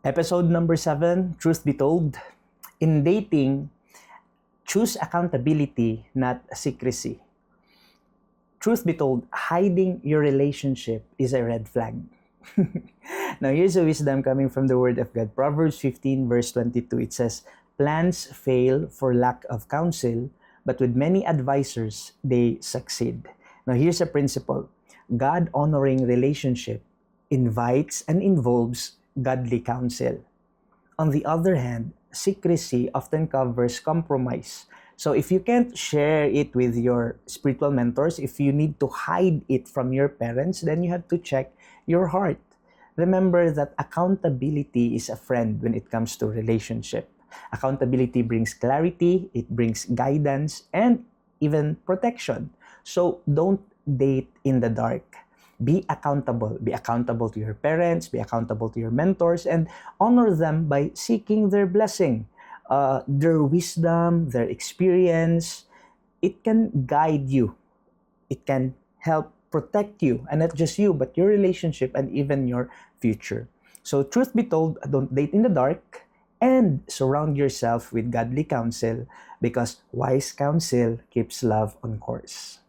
Episode number 7, Truth Be Told. In dating, choose accountability, not secrecy. Truth be told, hiding your relationship is a red flag. Now, here's a wisdom coming from the Word of God. Proverbs 15 verse 22, it says, "Plans fail for lack of counsel, but with many advisors, they succeed." Now, here's a principle. God-honoring relationship invites and involves godly counsel. On the other hand, secrecy often covers compromise. So if you can't share it with your spiritual mentors, if you need to hide it from your parents, then you have to check your heart. Remember that accountability is a friend when it comes to relationship. Accountability brings clarity, it brings guidance, and even protection. So don't date in the dark. Be accountable. Be accountable to your parents, be accountable to your mentors, and honor them by seeking their blessing. Their wisdom, their experience, it can guide you. It can help protect you, and not just you, but your relationship and even your future. So truth be told, don't date in the dark and surround yourself with godly counsel because wise counsel keeps love on course.